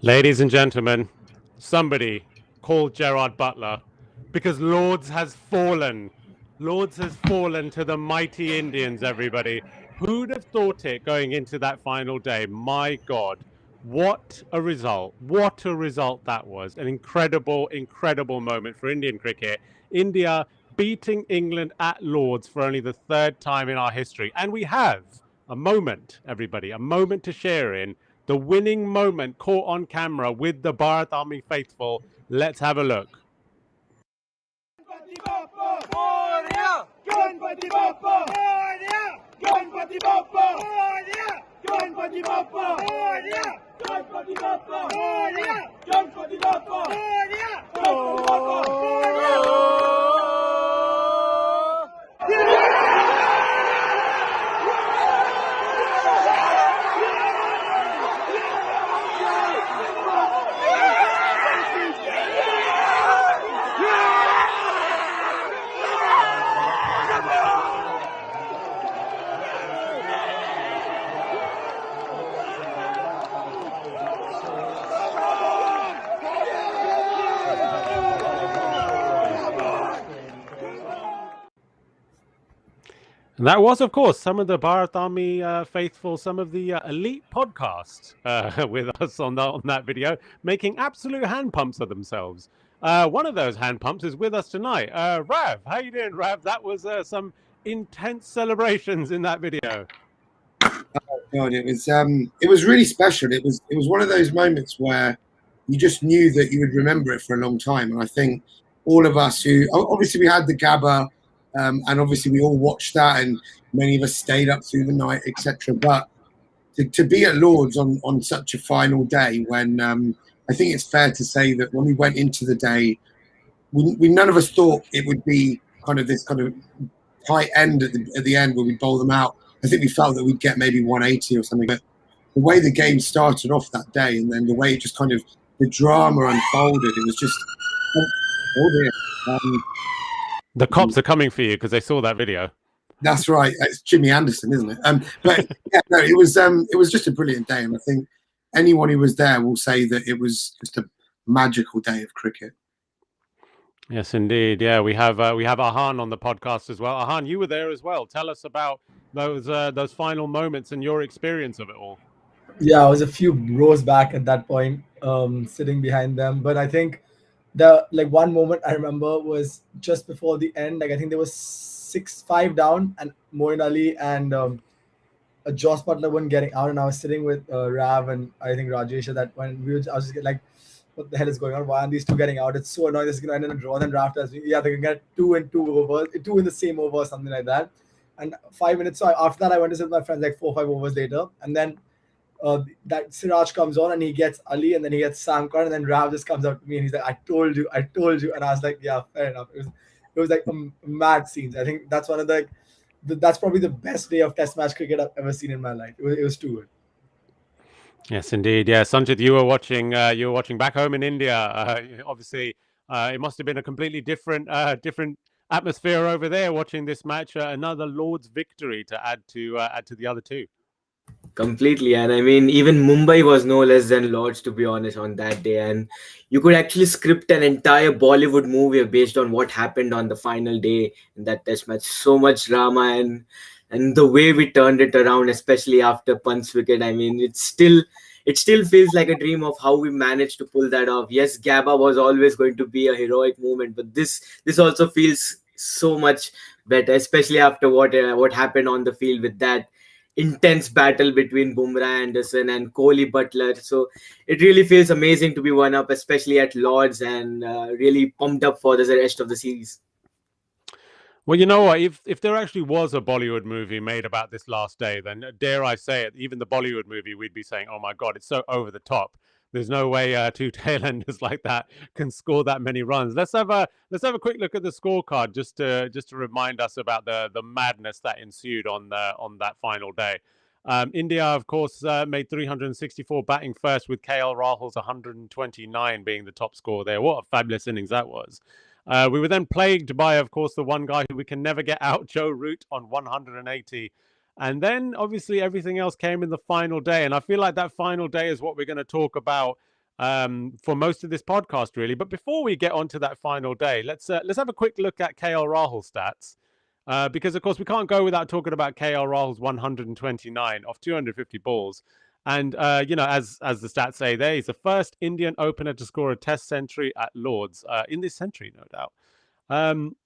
Ladies and gentlemen, somebody call Gerard Butler because Lords has fallen. Lords has fallen to the mighty Indians, everybody. Who'd have thought it going into that final day? My God, what a result. What a result that was. An incredible, incredible moment for Indian cricket. India beating England at Lords for only the third time in our history. And we have a moment, everybody, a moment to share in the winning moment caught on camera with the Bharat Army faithful. Let's have a look. And that was, of course, some of the Bharat Army faithful, some of the elite podcast with us on that video, making absolute hand pumps of themselves. One of those hand pumps is with us tonight. Rav, how you doing, Rav? That was some intense celebrations in that video. Oh God, it was really special. It was one of those moments where you just knew that you would remember it for a long time. And I think all of us who obviously we had the Gabba, and obviously we all watched that, and many of us stayed up through the night, etc. But to be at Lords on such a final day, when I think it's fair to say that when we went into the day, we none of us thought it would be kind of this kind of tight end at the end where we bowl them out. I think we felt that we'd get maybe 180 or something. But the way the game started off that day, and then the way it just kind of the drama unfolded, it was just the cops are coming for you because they saw that video. That's right. It's Jimmy Anderson, isn't it? But yeah, no, it was just a brilliant day, and I think anyone who was there will say that it was just a magical day of cricket. Yes, indeed. Yeah, we have Ahan on the podcast as well. Ahan, you were there as well. Tell us about those final moments and your experience of it all. Yeah, I was a few rows back at that point, sitting behind them. But I think the one moment I remember was just before the end. Like I think there was 6-5 down, and Moeen Ali and Joss Butler weren't getting out, and I was sitting with Rav and I think Rajesh at that point. I was just like, what the hell is going on? Why aren't these two getting out? It's so annoying. This is going to end in a draw. Then Rav tells me, yeah, they can get 2 and 2 overs, 2 in the same over or something like that. And 5 minutes. So after that, I went to sit with my friends like 4 or 5 overs later. And then that Siraj comes on and he gets Ali and then he gets Samkar. And then Rav just comes up to me and he's like, I told you. And I was like, yeah, fair enough. It was like mad scenes. I think that's one of that's probably the best day of Test match cricket I've ever seen in my life. It was too good. Yes, indeed. Yeah, Sanjit, you were watching back home in India. Obviously, it must have been a completely different atmosphere over there watching this match. Another Lord's victory to add to the other two. Completely. And I mean, even Mumbai was no less than Lords, to be honest, on that day. And you could actually script an entire Bollywood movie based on what happened on the final day in that Test match. So much drama and the way we turned it around, especially after Pant's wicket. I mean, it still feels like a dream of how we managed to pull that off. Yes, Gabba was always going to be a heroic moment, but this also feels so much better, especially after what happened on the field with that intense battle between Bumrah, Anderson and Kohli Butler. So it really feels amazing to be one up, especially at Lords, and really pumped up for the rest of the series. Well, you know what? If there actually was a Bollywood movie made about this last day, then dare I say it, even the Bollywood movie, we'd be saying, "Oh my God, it's so over the top." There's no way two tailenders like that can score that many runs. Let's have a quick look at the scorecard just to remind us about the madness that ensued on that final day. India, of course, made 364 batting first, with KL Rahul's 129 being the top score there. What a fabulous innings that was. We were then plagued by, of course, the one guy who we can never get out, Joe Root, on 180. And then, obviously, everything else came in the final day. And I feel like that final day is what we're going to talk about for most of this podcast, really. But before we get onto that final day, let's have a quick look at KL Rahul stats. Because of course we can't go without talking about KL Rahul's 129 off 250 balls. And as the stats say there, he's the first Indian opener to score a Test century at Lords in this century, no doubt.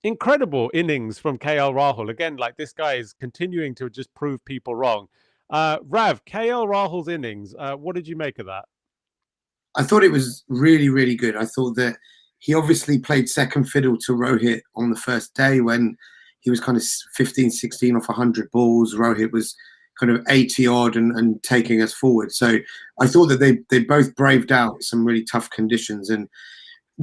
Incredible innings from KL Rahul. Again, like this guy is continuing to just prove people wrong. Rav, KL Rahul's innings, what did you make of that? I thought it was really, really good. I thought that he obviously played second fiddle to Rohit on the first day when he was kind of 15, 16 off 100 balls. Rohit was kind of 80 odd and taking us forward. So I thought that they both braved out some really tough conditions. And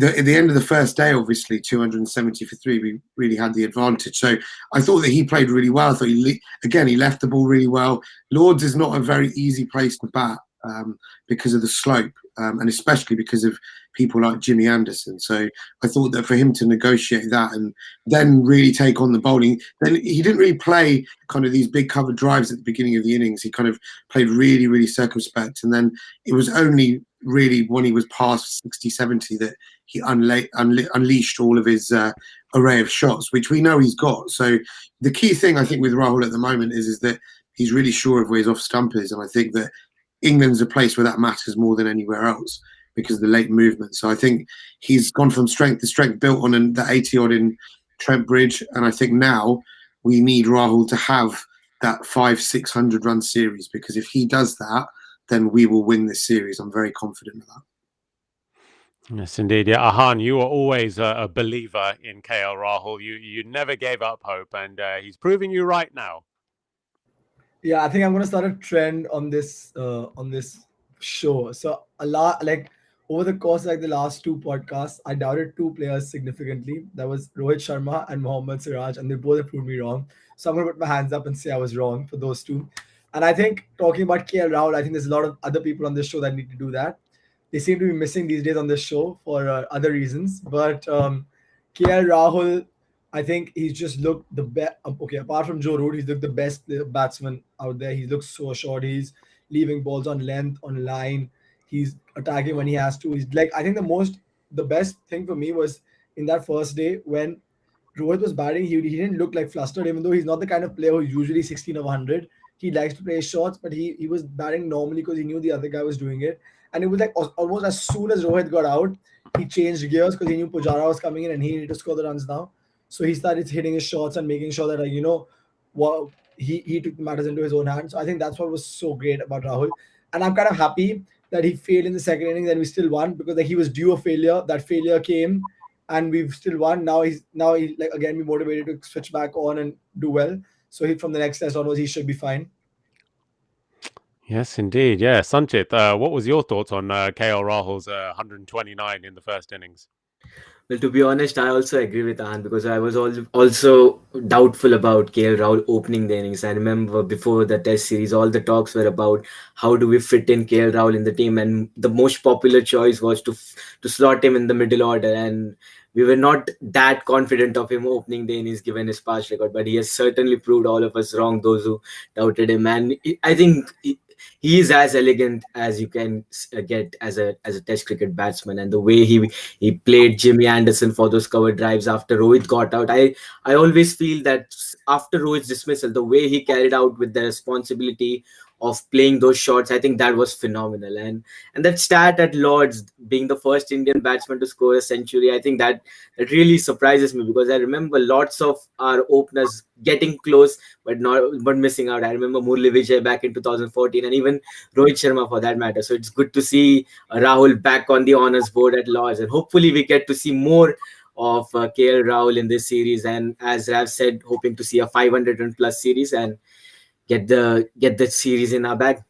at the end of the first day, obviously 270 for 3, we really had the advantage. So I thought that he played really well. I thought he left the ball really well. Lords is not a very easy place to bat because of the slope, and especially because of people like Jimmy Anderson. So I thought that for him to negotiate that and then really take on the bowling, then he didn't really play kind of these big cover drives at the beginning of the innings. He kind of played really, really circumspect. And then it was only really when he was past 60, 70 that he unleashed all of his array of shots, which we know he's got. So the key thing I think with Rahul at the moment is that he's really sure of where his off stump is. And I think that England's a place where that matters more than anywhere else because of the late movement. So I think he's gone from strength to strength, built on the 80 odd in Trent Bridge. And I think now we need Rahul to have that 500-600 run series, because if he does that, then we will win this series. I'm very confident of that. Yes, indeed. Yeah, Ahan, you were always a believer in KL Rahul. You never gave up hope, and he's proving you right now. Yeah, I think I'm gonna start a trend on this show. So a lot, like over the course of like the last 2 podcasts, I doubted 2 players significantly. That was Rohit Sharma and Mohammad Siraj, and they both have proved me wrong. So I'm gonna put my hands up and say I was wrong for those 2. And I think talking about KL Rahul, I think there's a lot of other people on this show that need to do that. They seem to be missing these days on this show for other reasons. But KL Rahul, I think he's just looked the best. Okay, apart from Joe Root, he's looked the best batsman out there. He looks so short. He's leaving balls on length, on line. He's attacking when he has to. He's like, I think the best thing for me was in that first day when Rohit was batting. He didn't look like flustered, even though he's not the kind of player who's usually 16 of 100. He likes to play shots, but he was batting normally because he knew the other guy was doing it. And it was like almost as soon as Rohit got out, he changed gears because he knew Pujara was coming in and he needed to score the runs now. So he started hitting his shots and making sure that he took the matters into his own hands. So I think that's what was so great about Rahul. And I'm kind of happy that he failed in the second innings and we still won, because he was due a failure. That failure came and we've still won. Now he's like again be motivated to switch back on and do well. So from the next test onwards, he should be fine. Yes, indeed. Yeah, Sanchit, what was your thoughts on KL Rahul's 129 in the first innings? Well, to be honest, I also agree with Ahan, because I was also doubtful about KL Rahul opening the innings. I remember before the test series, all the talks were about how do we fit in KL Rahul in the team, and the most popular choice was to slot him in the middle order, and we were not that confident of him opening the innings given his past record, but he has certainly proved all of us wrong, those who doubted him. And I think he is as elegant as you can get as a test cricket batsman, and the way he played Jimmy Anderson for those cover drives after Rohit got out. I always feel that after Rohit's dismissal, the way he carried out with the responsibility of playing those shots, I think that was phenomenal. And that stat at Lords, being the first Indian batsman to score a century, I think that really surprises me, because I remember lots of our openers getting close but missing out. I remember Murli Vijay back in 2014, and even Rohit Sharma for that matter. So it's good to see Rahul back on the honours board at Lords, and hopefully we get to see more of KL Rahul in this series. And as Rav said, hoping to see a 500 run plus series and get the series in our bag.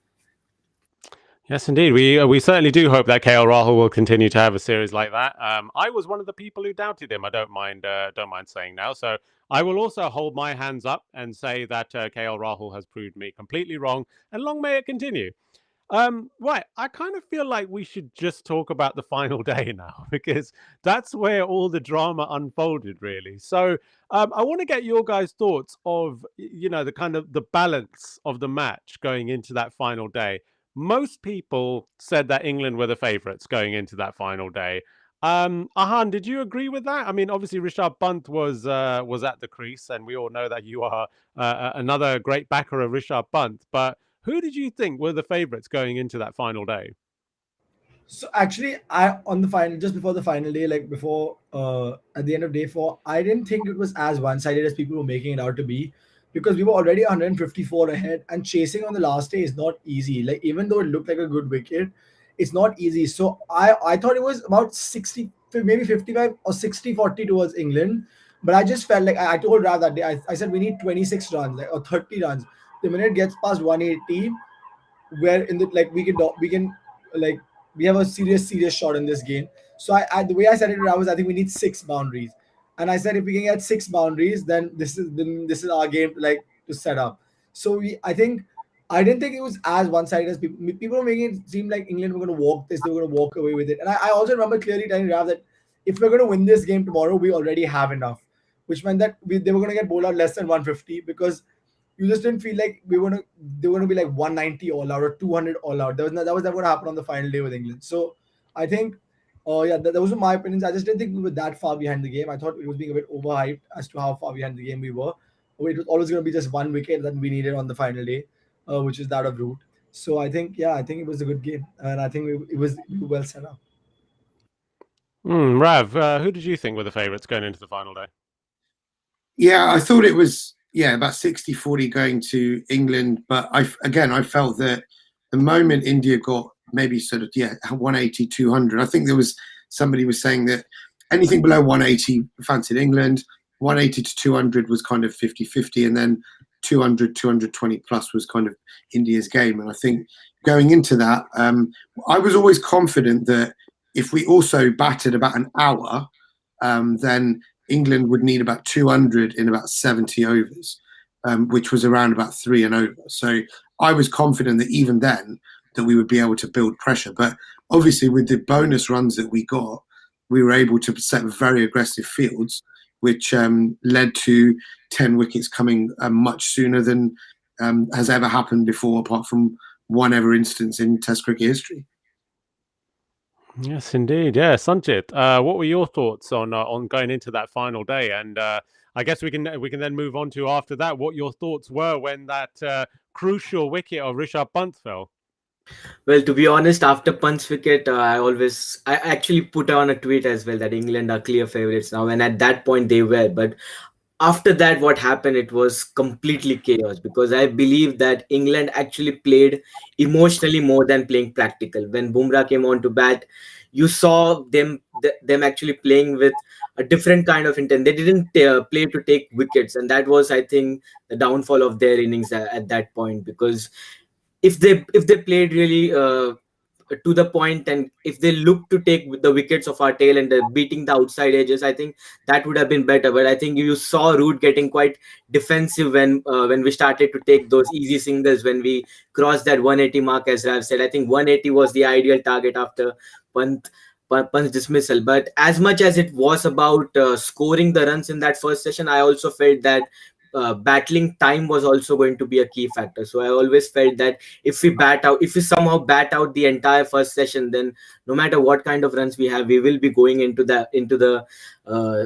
Yes, indeed. We certainly do hope that KL Rahul will continue to have a series like that. I was one of the people who doubted him. I don't mind saying now. So I will also hold my hands up and say that KL Rahul has proved me completely wrong, and long may it continue. Right, I kind of feel like we should just talk about the final day now, because that's where all the drama unfolded, really. So I want to get your guys' thoughts of the kind of the balance of the match going into that final day. most people said that England were the favourites going into that final day. Ahan, did you agree with that? I mean, obviously Rishabh Pant was at the crease, and we all know that you are another great backer of Rishabh Pant. But who did you think were the favourites going into that final day? So actually, I on the final, just before the final day, like before at the end of day four, I didn't think it was as one-sided as people were making it out to be, because we were already 154 ahead, and chasing on the last day is not easy. Like, even though it looked like a good wicket, it's not easy. So I thought it was about 60, maybe 55 or 60-40 towards England, but I just felt like I told Rav that day, I said we need 26 runs, like, or 30 runs. The minute it gets past 180, where in the, like, we can like, we have a serious shot in this game. So I the way I said it was, I think we need 6 boundaries, and I said if we can get 6 boundaries, then this is our game, like, to set up. So I think I didn't think it was as one-sided as people were making it seem like England were going to walk this, they were going to walk away with it. And I also remember clearly telling Rav that if we're going to win this game tomorrow, we already have enough, which meant that they were going to get bowled out less than 150, because you just didn't feel like they were gonna be like 190 all out or 200 all out. That was never gonna happen on the final day with England. So I think, yeah, those were my opinions. I just didn't think we were that far behind the game. I thought it was being a bit overhyped as to how far behind the game we were. It was always gonna be just one wicket that we needed on the final day, which is that of Root. So I think, yeah, I think it was a good game, and I think it was well set up. Rav, who did you think were the favourites going into the final day? Yeah, I thought it was about 60-40 going to England, but I felt that the moment India got maybe sort of 180, 200, I think there was somebody was saying that anything below 180 fancied England, 180 to 200 was kind of 50-50, and then 200, 220 plus was kind of India's game. And I think going into that, I was always confident that if we also batted about an hour, then England would need about 200 in about 70 overs, which was around about 3 and over. So I was confident that even then that we would be able to build pressure. But obviously with the bonus runs that we got, we were able to set very aggressive fields, which led to 10 wickets coming much sooner than has ever happened before, apart from one ever instance in Test cricket history. Yes, indeed. Yeah, Sanjit, what were your thoughts on going into that final day? And I guess we can then move on to, after that, what your thoughts were when that crucial wicket of Rishabh Pant fell. Well, to be honest, after Pant's wicket, I actually put on a tweet as well that England are clear favourites now, and at that point they were. But after that, what happened, it was completely chaos, because I believe that England actually played emotionally more than playing practical. When Bumrah came on to bat, you saw them actually playing with a different kind of intent. They didn't play to take wickets, and that was, I think, the downfall of their innings at that point. Because if they played really to the point, and if they look to take the wickets of our tail and beating the outside edges, I think that would have been better. But I think you saw Root getting quite defensive when we started to take those easy singles, when we crossed that 180 mark. As Rav said, I think 180 was the ideal target after Pant's dismissal. But as much as it was about scoring the runs in that first session, I also felt that battling time was also going to be a key factor. So I always felt that if we somehow bat out the entire first session, then no matter what kind of runs we have, we will be going into the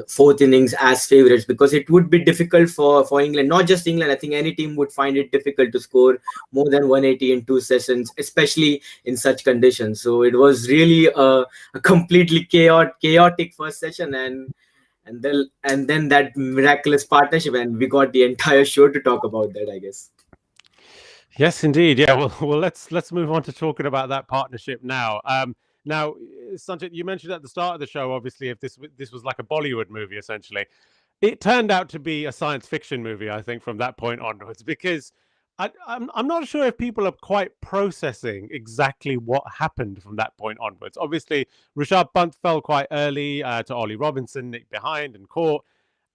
fourth innings as favourites, because it would be difficult for England, not just England. I think any team would find it difficult to score more than 180 in 2 sessions, especially in such conditions. So it was really a completely chaotic first session, and then that miraculous partnership, and we got the entire show to talk about that, I guess. Yes, indeed. Yeah. Well, let's move on to talking about that partnership now. Now, Sanjit, you mentioned at the start of the show, obviously, if this was like a Bollywood movie, essentially, it turned out to be a science fiction movie, I think, from that point onwards, because I'm not sure if people are quite processing exactly what happened from that point onwards. Obviously, Rishabh Pant fell quite early to Ollie Robinson, nicked behind and caught.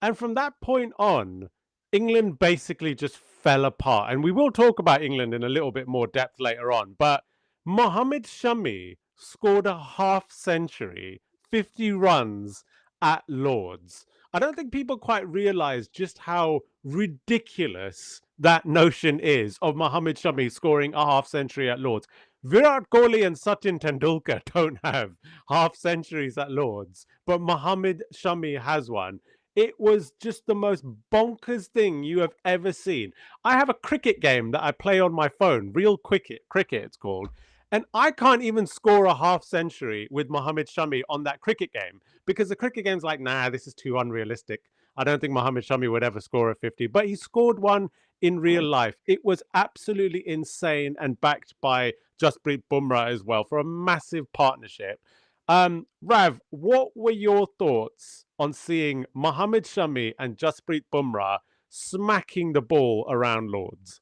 And from that point on, England basically just fell apart. And we will talk about England in a little bit more depth later on. But Mohammed Shami scored a half century, 50 runs at Lords. I don't think people quite realize just how ridiculous that notion is of Mohammed Shami scoring a half century at Lords. Virat Kohli and Sachin Tendulkar don't have half centuries at Lords, but Mohammad Shami has one. It was just the most bonkers thing you have ever seen. I have a cricket game that I play on my phone, Real Cricket it's called, and I can't even score a half century with Mohammad Shami on that cricket game because the cricket game's like, nah, this is too unrealistic. I don't think Mohammad Shami would ever score a 50, but he scored one in real life. It was absolutely insane and backed by Jasprit Bumrah as well for a massive partnership. Rav, what were your thoughts on seeing Mohammad Shami and Jasprit Bumrah smacking the ball around Lords?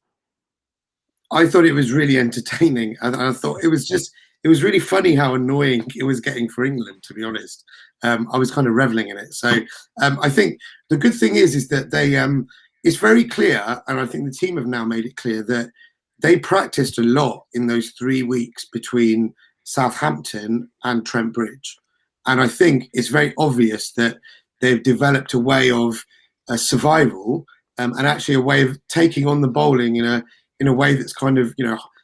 I thought it was really entertaining, and I thought it was really funny how annoying it was getting for England. To be honest, I was kind of reveling in it. So I think the good thing is that they it's very clear, and I think the team have now made it clear that they practiced a lot in those 3 weeks between Southampton and Trent Bridge, and I think it's very obvious that they've developed a way of survival and actually a way of taking on the bowling in a way that's kind of,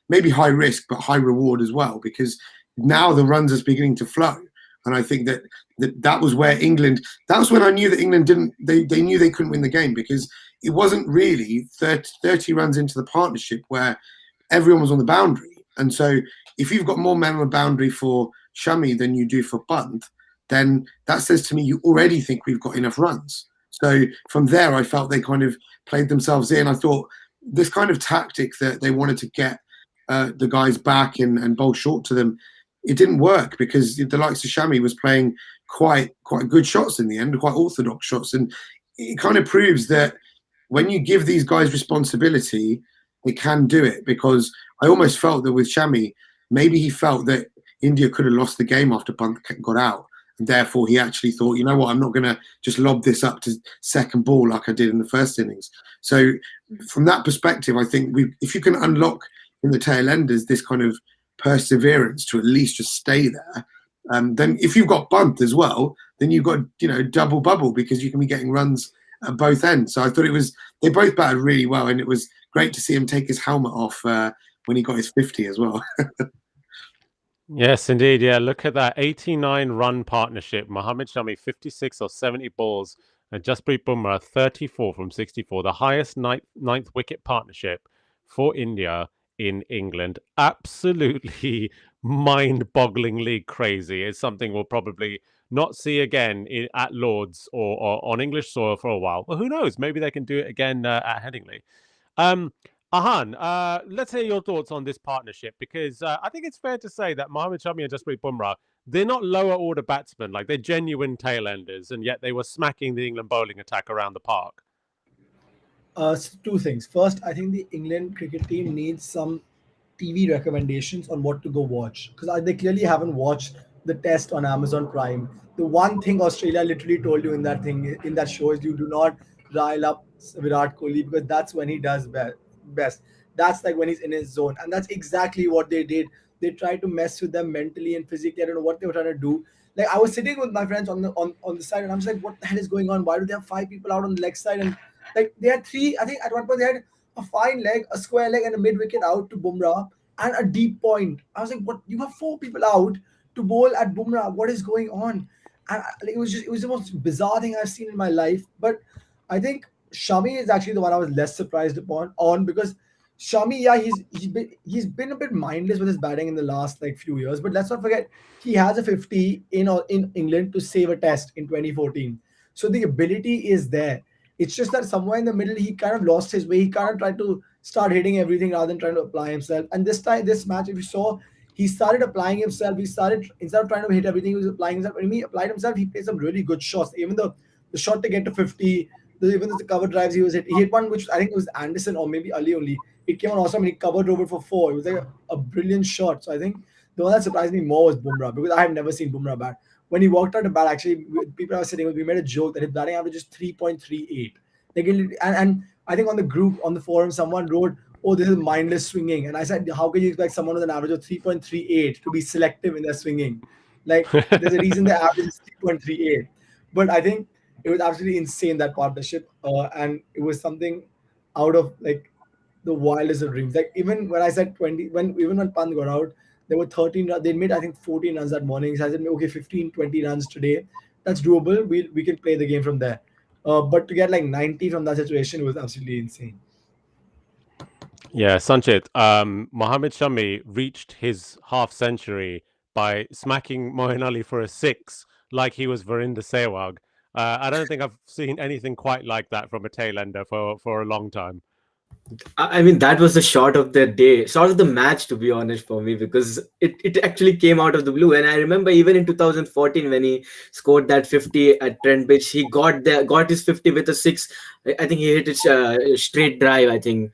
maybe high risk but high reward as well, because now the runs are beginning to flow. And I think that was where England, that was when I knew that England they knew they couldn't win the game, because it wasn't really 30 runs into the partnership where everyone was on the boundary. And so if you've got more men on the boundary for Shami than you do for Bunt, then that says to me you already think we've got enough runs. So from there, I felt they kind of played themselves in. I thought this kind of tactic that they wanted to get the guys back and bowl short to them, it didn't work, because the likes of Shami was playing quite good shots in the end, quite orthodox shots. And it kind of proves that when you give these guys responsibility, they can do it. Because I almost felt that with Shami, maybe he felt that India could have lost the game after Bunt got out. And therefore, he actually thought, you know what, I'm not going to just lob this up to second ball like I did in the first innings. So from that perspective, I think if you can unlock in the tail enders this kind of perseverance to at least just stay there, then if you've got Bunt as well, then you've got, double bubble, because you can be getting runs at both ends. So I thought they both batted really well, and it was great to see him take his helmet off when he got his 50 as well. Yes, indeed. Yeah, look at that 89 run partnership. Mohammad Shami, 56 or 70 balls, and Jasprit Bumrah, 34 from 64. The highest ninth wicket partnership for India in England. Absolutely mind bogglingly crazy. It's something we'll probably not see again at Lords or on English soil for a while. Well, who knows? Maybe they can do it again at Headingley. Um, Ahan, let's hear your thoughts on this partnership, because I think it's fair to say that Mohammad Shami and Jasprit Bumrah, they're not lower order batsmen, like they're genuine tail enders, and yet they were smacking the England bowling attack around the park. So two things. First, I think the England cricket team needs some TV recommendations on what to go watch, because they clearly haven't watched the test on Amazon Prime. The one thing Australia literally told you in that show is you do not rile up Virat Kohli, because that's when he does best. That's like when he's in his zone, and that's exactly what they did. They tried to mess with them mentally and physically. I don't know what they were trying to do. Like, I was sitting with my friends on the side, and I'm just like, what the hell is going on? Why do they have 5 people out on the leg side? And like, they had three. I think at one point they had a fine leg, a square leg, and a mid wicket out to Bumrah and a deep point. I was like, what? You have 4 people out to bowl at Bumrah. What is going on? And it was the most bizarre thing I've seen in my life. But I think Shami is actually the one I was less surprised because Shami, yeah, he's been a bit mindless with his batting in the last few years. But let's not forget, he has a 50 in England to save a test in 2014. So the ability is there. It's just that somewhere in the middle, he kind of lost his way. He kind of tried to start hitting everything rather than trying to apply himself. And this match, if you saw, he started applying himself. He started, instead of trying to hit everything, he was applying himself. When he applied himself, he played some really good shots. Even the shot to get to 50, even the cover drives he hit one, which I think it was Anderson or maybe Ali only. It came on awesome, and he covered over for 4. It was like a brilliant shot. So I think the one that surprised me more was Bumrah, because I have never seen Bumrah bat. When he walked out to bat, actually, people I was sitting with, we made a joke that his batting average is 3.38. And I think on the forum, someone wrote, "Oh, this is mindless swinging," and I said, "How can you expect someone with an average of 3.38 to be selective in their swinging? Like, there's a reason the average is 3.38." But I think it was absolutely insane, that partnership, and it was something out of the wildest of dreams. Like, even when I said 20, even when Pant got out, There were 13 runs. They made, I think, 14 runs that morning. So I said, okay, 15, 20 runs today. That's doable. We can play the game from there. But to get like 90 from that situation was absolutely insane. Yeah, Sanchit, Mohammed Shami reached his half century by smacking Moeen Ali for a six like he was Verinder Sehwag. I don't think I've seen anything quite like that from a tail ender for a long time. I mean, that was the shot of the day, shot of the match, to be honest, for me, because it actually came out of the blue. And I remember even in 2014 when he scored that 50 at Trent Bridge, he got his 50 with a six. I think he hit it straight drive. I think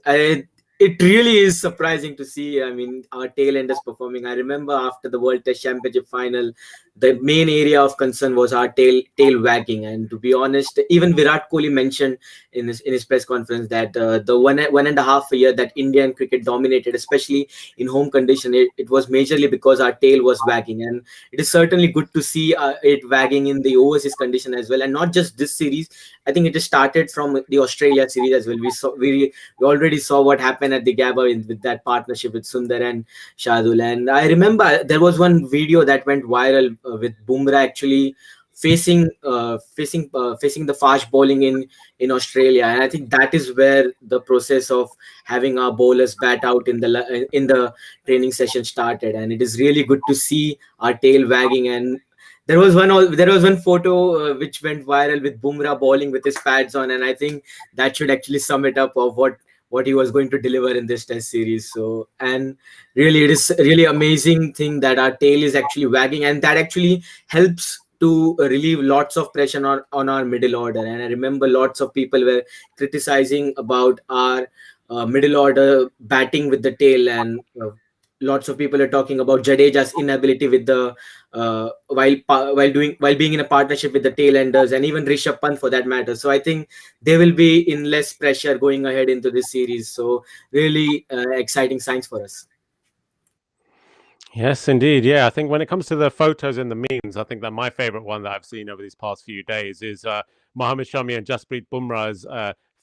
I, it really is surprising to see. I mean, our tail enders performing. I remember after the World Test Championship final, the main area of concern was our tail wagging. And to be honest, even Virat Kohli mentioned in his press conference that the one and a half a year that Indian cricket dominated, especially in home condition, it was majorly because our tail was wagging. And it is certainly good to see it wagging in the overseas condition as well, and not just this series. I think it has started from the Australia series as well. We already saw what happened at the Gabba with that partnership with Sundar and Shardul. And I remember there was one video that went viral with Bumrah actually facing the fast bowling in Australia. And I think that is where the process of having our bowlers bat out in the training session started. And it is really good to see our tail wagging. And there was one photo which went viral with Bumrah bowling with his pads on, and I think that should actually sum it up of what he was going to deliver in this test series. So, and really, it is really amazing thing that our tail is actually wagging, and that actually helps to relieve lots of pressure on our middle order. And I remember lots of people were criticizing about our middle order batting with the tail, and lots of people are talking about Jadeja's inability with the while being in a partnership with the tail enders, and even Rishabh Pant for that matter. So I think they will be in less pressure going ahead into this series. So really exciting signs for us. Yes, indeed. Yeah, I think when it comes to the photos and the memes, I think that my favorite one that I've seen over these past few days is Mohammed Shami and Jasprit Bumrah's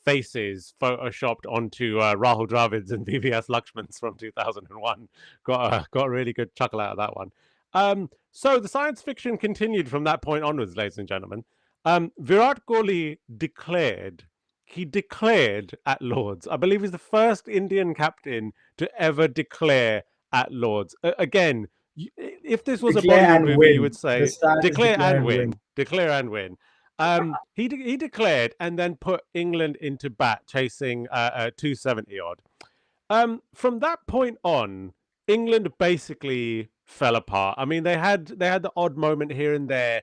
faces photoshopped onto Rahul Dravid's and VVS Lakshman's from 2001. Got a really good chuckle out of that one. So the science fiction continued from that point onwards, ladies and gentlemen. Virat Kohli declared at Lords. I believe he's the first Indian captain to ever declare at Lords. Again, if this was Declare a Bollywood and movie, win. you would say The style is declare declare and and win. win. Declare and win. He declared and then put England into bat, chasing 270 odd. From that point on, England basically fell apart. I mean, they had the odd moment here and there.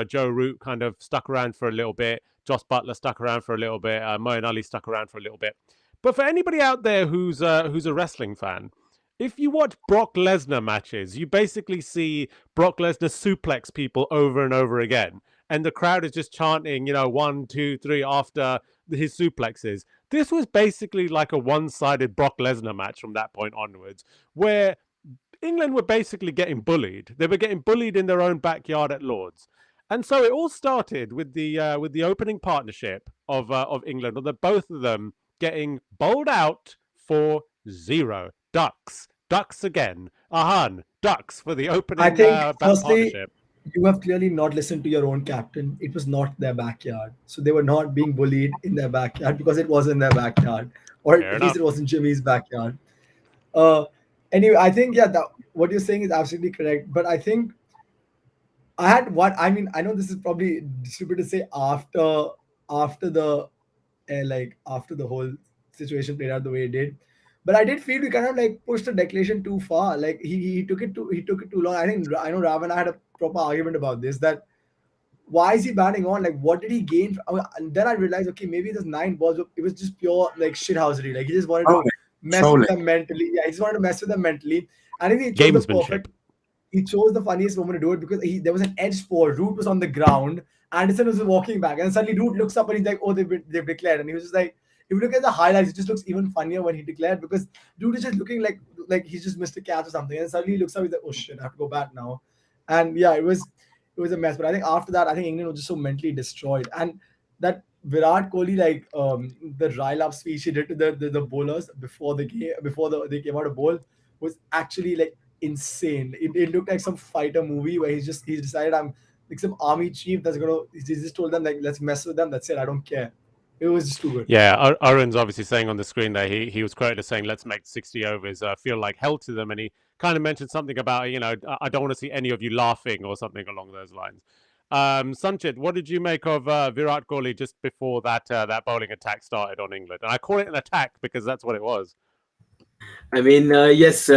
Joe Root kind of stuck around for a little bit. Joss Butler stuck around for a little bit. Moeen Ali stuck around for a little bit. But for anybody out there who's a wrestling fan, if you watch Brock Lesnar matches, you basically see Brock Lesnar suplex people over and over again, and the crowd is just chanting, 1, 2, 3 after his suplexes. This was basically like a one-sided Brock Lesnar match from that point onwards, where England were basically getting bullied. They were getting bullied in their own backyard at Lords. And so it all started with the opening partnership of England, or the both of them getting bowled out for 0. Ducks again. Ahan, ducks for the opening I think, firstly, partnership. you have clearly not listened to your own captain. It was not their backyard. So they were not being bullied in their backyard because it wasn't their backyard. Or Fair at enough. least it wasn't Jimmy's backyard. Anyway, I think, yeah, what you're saying is absolutely correct. But I think I know this is probably stupid to say after the after the whole situation played out the way it did. But I did feel we kind of like pushed the declaration too far. Like he took it too long. I know Rav and I had a proper argument about this. That why is he batting on? Like, what did he gain? And then I realized, okay, maybe those 9 balls, it was just pure like shithousery. Like he just wanted to mess with them mentally. Yeah, he just wanted to mess with them mentally. And I think he chose the Gamesmanship. perfect. He chose the funniest moment to do it because there was an edge ball. Root was on the ground. Anderson was walking back, and suddenly Root looks up and he's like, "Oh, they've declared." And he was just like, if you look at the highlights, it just looks even funnier when he declared because Root is just looking like he's just missed a catch or something, and suddenly he looks up, he's like, "Oh shit, I have to go back now." And yeah, it was a mess. But I think after that, I think England was just so mentally destroyed, and that Virat Kohli the rile up speech he did to the bowlers before the game they came out of bowl was actually like insane. It looked like some fighter movie where he's decided I'm like some army chief that's gonna he just told them like let's mess with them. That's it. I don't care. It was just too good. Yeah, Arun's obviously saying on the screen there, he was quoted as saying, let's make 60 overs feel like hell to them. And he kind of mentioned something about, I don't want to see any of you laughing or something along those lines. Sanchit, what did you make of Virat Kohli just before that bowling attack started on England? And I call it an attack because that's what it was. I mean, yes,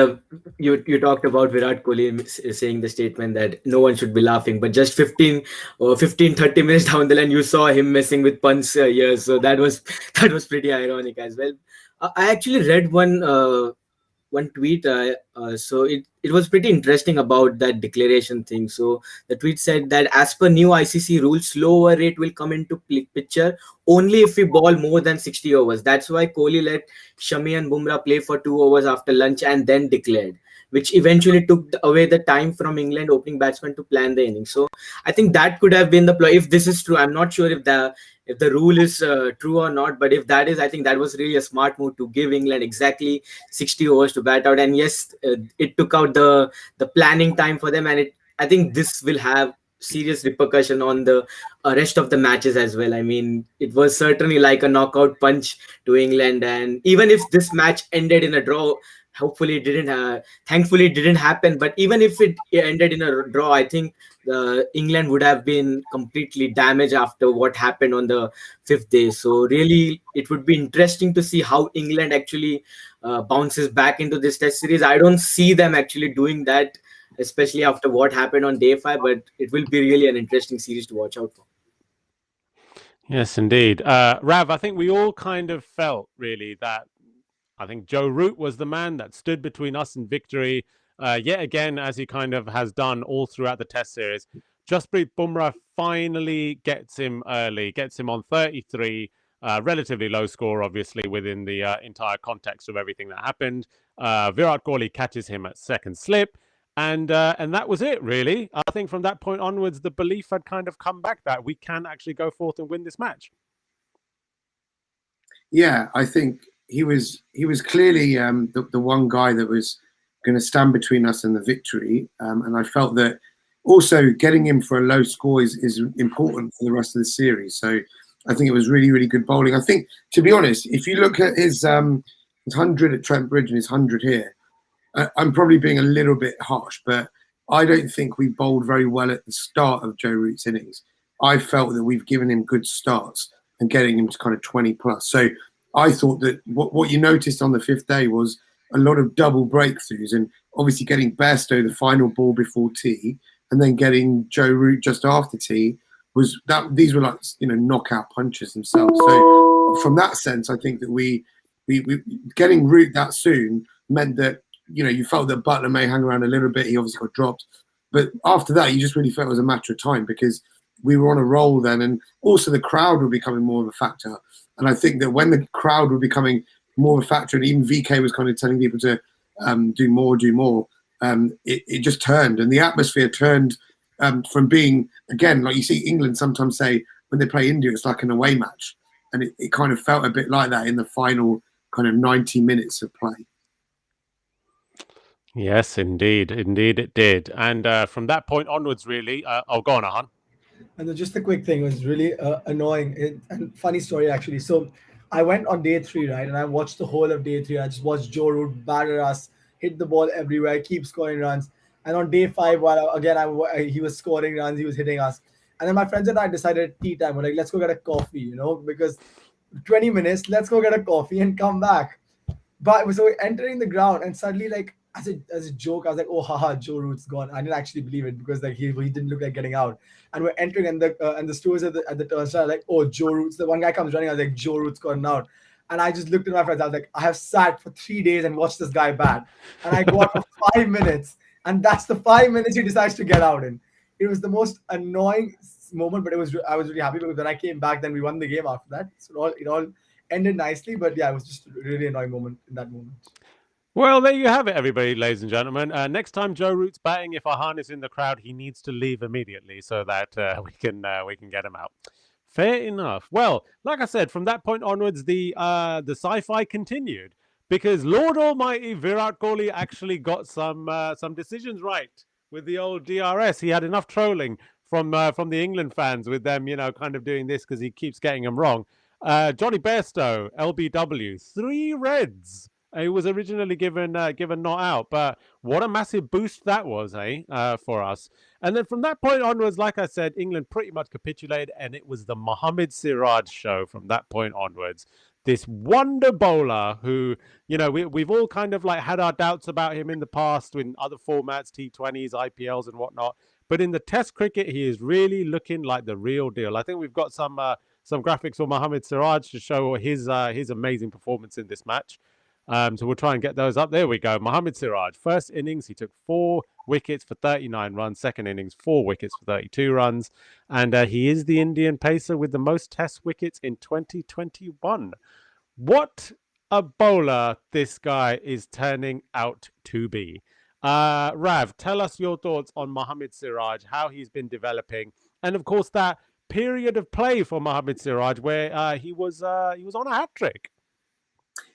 you talked about Virat Kohli saying the statement that no one should be laughing, but just 30 minutes down the line, you saw him messing with Pant's ears. So that was that was pretty ironic as well. I actually read one tweet. So it was pretty interesting about that declaration thing. So the tweet said that as per new ICC rules, slow over rate will come into picture only if we ball more than 60 overs. That's why Kohli let Shami and Bumrah play for 2 overs after lunch and then declared, which eventually took away the time from England opening batsmen to plan the innings. So I think that could have been the ploy. If this is true, I'm not sure if the rule is true or not, but if that is, I think that was really a smart move to give England exactly 60 overs to bat out. And yes, it took out the planning time for them, and I think this will have serious repercussion on the rest of the matches as well. I mean, it was certainly like a knockout punch to England, and even if this match ended in a draw, hopefully it didn't thankfully it didn't happen, but even if it ended in a draw, I think England would have been completely damaged after what happened on the fifth day. So really it would be interesting to see how England actually bounces back into this test series. I don't see them actually doing that, especially after what happened on day 5, but it will be really an interesting series to watch out for. Yes, indeed. Rav, I think we all kind of felt really that I think Joe Root was the man that stood between us and victory, yet again, as he kind of has done all throughout the Test series. Jasprit Bumrah finally gets him early, gets him on 33, relatively low score, obviously, within the entire context of everything that happened. Virat Kohli catches him at second slip, and that was it, really. I think from that point onwards, the belief had kind of come back that we can actually go forth and win this match. Yeah, I think he was clearly the one guy that was going to stand between us and the victory, and I felt that also getting him for a low score is important for the rest of the series. So I think it was really, really good bowling. I think, to be honest, if you look at his 100 at Trent Bridge and his 100 here, I'm probably being a little bit harsh, but I don't think we bowled very well at the start of Joe Root's innings. I felt that we've given him good starts and getting him to kind of 20 plus. So I thought that what you noticed on the fifth day was a lot of double breakthroughs, and obviously getting Bairstow the final ball before tea and then getting Joe Root just after tea was that these were like, knockout punches themselves. So from that sense, I think that we getting Root that soon meant that, you felt that Butler may hang around a little bit. He obviously got dropped. But after that, you just really felt it was a matter of time because we were on a roll then. And also the crowd were becoming more of a factor. And I think that when the crowd were becoming more of a factor, and even VK was kind of telling people to do more, it just turned. And the atmosphere turned from being, again, like you see England sometimes say when they play India, it's like an away match. And it kind of felt a bit like that in the final kind of 90 minutes of play. Yes, indeed it did. And from that point onwards, really, go on, Ahan. And then just a quick thing, it was really annoying and funny story actually. So I went on day 3, right, and I watched the whole of day 3. I just watched Joe Root batter us, hit the ball everywhere, keep scoring runs. And on day 5, while he was scoring runs, he was hitting us. And then my friends and I decided at tea time, we're like, let's go get a coffee, because 20 minutes, let's go get a coffee and come back. But so we're entering the ground, and suddenly, like, as a joke, I was like, oh, haha, Joe Root's gone. I didn't actually believe it because like he didn't look like getting out. And we're entering, and the stewards at the turnstile are like, oh, Joe Root's. The one guy comes running. I was like, Joe Root's gone out. And I just looked at my friends. I was like, I have sat for 3 days and watched this guy bat, and I go out for 5 minutes, and that's the 5 minutes he decides to get out in. It was the most annoying moment, but I was really happy because when I came back, then we won the game after that. So it all ended nicely. But yeah, it was just a really annoying moment in that moment. Well, there you have it, everybody, ladies and gentlemen. Next time Joe Root's batting, if Ahan is in the crowd, he needs to leave immediately so that we can get him out. Fair enough. Well, like I said, from that point onwards, the sci-fi continued. because Lord Almighty Virat Kohli actually got some decisions right with the old DRS. He had enough trolling from the England fans with them, kind of doing this because he keeps getting them wrong. Johnny Bairstow, LBW, 3 reds. He was originally given not out, but what a massive boost that was, for us. And then from that point onwards, like I said, England pretty much capitulated, and it was the Mohammad Siraj show from that point onwards. This wonder bowler who, we've all kind of like had our doubts about him in the past in other formats, T20s, IPLs, and whatnot. But in the Test cricket, he is really looking like the real deal. I think we've got some graphics for Mohammad Siraj to show his amazing performance in this match. So we'll try and get those up. There we go. Mohammad Siraj. First innings, he took 4 wickets for 39 runs. Second innings, 4 wickets for 32 runs. And he is the Indian pacer with the most Test wickets in 2021. What a bowler this guy is turning out to be. Rav, tell us your thoughts on Mohammad Siraj, how he's been developing, and of course that period of play for Mohammad Siraj where he was on a hat trick.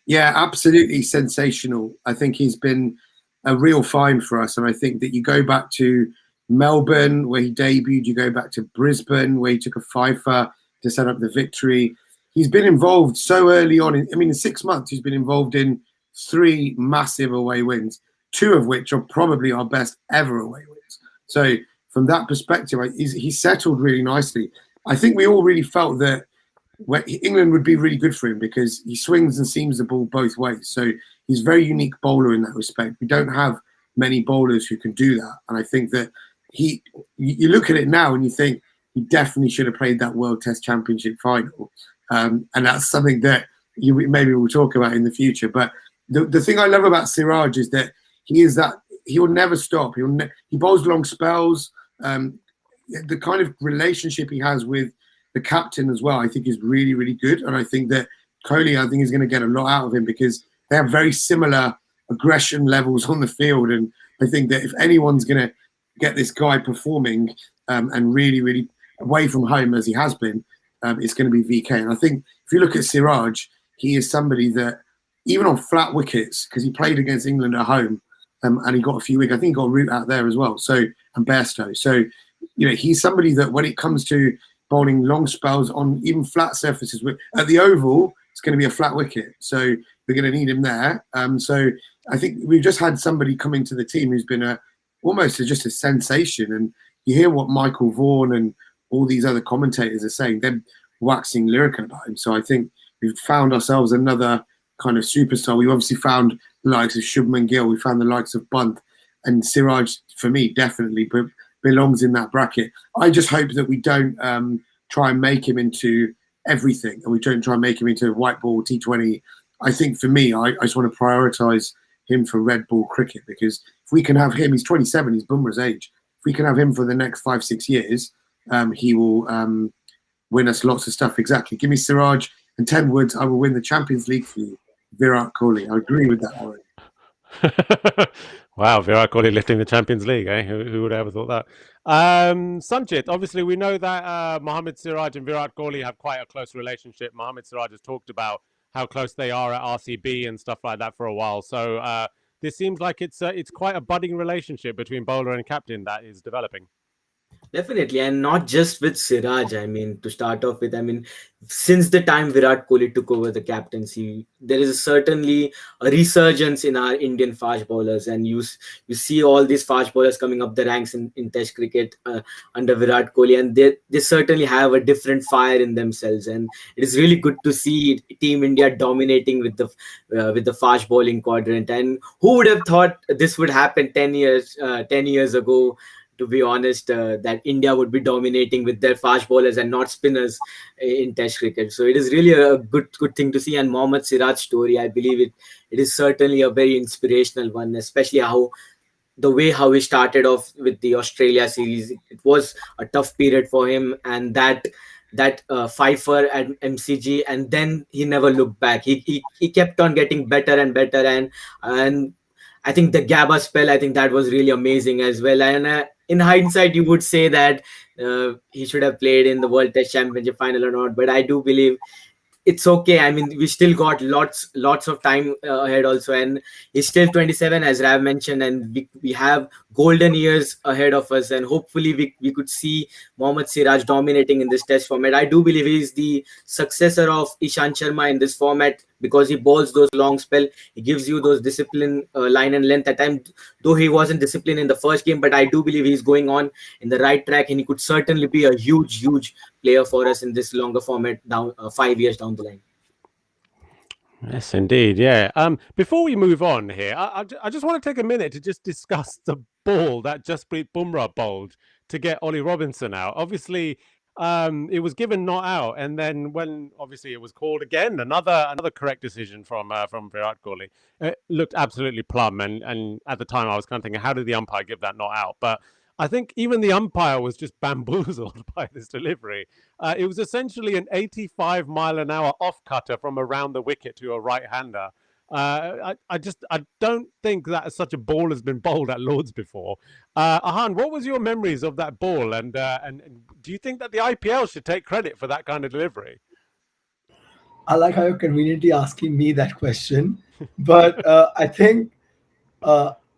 Yeah, absolutely sensational. I think he's been a real find for us. And I think that you go back to Melbourne, where he debuted, you go back to Brisbane, where he took a fifer to set up the victory. He's been involved so early on. In 6 months, he's been involved in 3 massive away wins, 2 of which are probably our best ever away wins. So from that perspective, he's settled really nicely. I think we all really felt that England would be really good for him because he swings and seams the ball both ways. So he's a very unique bowler in that respect. We don't have many bowlers who can do that. And I think that you look at it now and you think he definitely should have played that World Test Championship final. And that's something that maybe we'll talk about in the future. But the thing I love about Siraj is that he will never stop. He bowls long spells. The kind of relationship he has with the captain as well, I think is really, really good. And I think that Kohli, is going to get a lot out of him because they have very similar aggression levels on the field. And I think that if anyone's going to get this guy performing and really, really away from home as he has been, it's going to be VK. And I think if you look at Siraj, he is somebody that even on flat wickets, because he played against England at home and he got a few wickets, I think he got a root out there as well. So, and Bairstow. So, he's somebody that when it comes to bowling long spells on even flat surfaces, at the Oval, it's going to be a flat wicket. So we're going to need him there. So I think we've just had somebody come into the team who's been almost just a sensation. And you hear what Michael Vaughan and all these other commentators are saying. They're waxing lyrical about him. So I think we've found ourselves another kind of superstar. We've obviously found the likes of Shubman Gill. We found the likes of Bunt. And Siraj, for me, definitely belongs in that bracket. I just hope that we don't try and make him into everything, and we don't try and make him into white ball T20. I think for me, I just want to prioritise him for red ball cricket, because if we can have him, he's 27, he's Bumrah's age. If we can have him for the next 5-6 years, he will win us lots of stuff. Exactly. Give me Siraj and 10 Woods. I will win the Champions League for you. Virat Kohli. I agree with that, Warren. Wow, Virat Kohli lifting the Champions League, eh? Who would have ever thought that? Sanjit, obviously we know that Mohammad Siraj and Virat Kohli have quite a close relationship. Mohammad Siraj has talked about how close they are at RCB and stuff like that for a while. So this seems like it's quite a budding relationship between bowler and captain that is developing. Definitely, and not just with Siraj. To start off with, since the time Virat Kohli took over the captaincy, there is certainly a resurgence in our Indian fast bowlers, and you see all these fast bowlers coming up the ranks in Test cricket under Virat Kohli, and they certainly have a different fire in themselves, and it is really good to see Team India dominating with the fast bowling quadrant. And who would have thought this would happen 10 years ago? To be honest, that India would be dominating with their fast bowlers and not spinners in Test cricket. So it is really a good thing to see. And Mohammad Siraj's story, I believe it is certainly a very inspirational one, especially how he started off with the Australia series. It was a tough period for him, and that fifer at MCG, and then he never looked back. He kept on getting better and better, and I think the Gabba spell, I think that was really amazing as well. And in hindsight, you would say that he should have played in the World Test Championship final or not. But I do believe it's okay. I mean, we still got lots of time ahead also, and he's still 27, as Rav mentioned, and we have golden years ahead of us, and hopefully we could see Mohammad Siraj dominating in this test format. I do believe he's the successor of Ishant Sharma in this format, because he bowls those long spell. He gives you those discipline, line and length at times, though he wasn't disciplined in the first game, but I do believe he's going on in the right track, and he could certainly be a huge player for us in this longer format down 5 years down the line. Yes, indeed. Yeah. Before we move on here, I just want to take a minute to just discuss the ball that Jasprit Bumrah bowled to get Ollie Robinson out. Obviously, it was given not out, and then when obviously it was called again, another correct decision from Virat Kohli. It looked absolutely plumb, and at the time I was kind of thinking, how did the umpire give that not out? But I think even the umpire was just bamboozled by this delivery. It was essentially an 85-mile-an-hour off cutter from around the wicket to a right-hander. I don't think that such a ball has been bowled at Lords before. Ahan, what was your memories of that ball, and do you think that the IPL should take credit for that kind of delivery? I like how you're conveniently asking me that question, but I think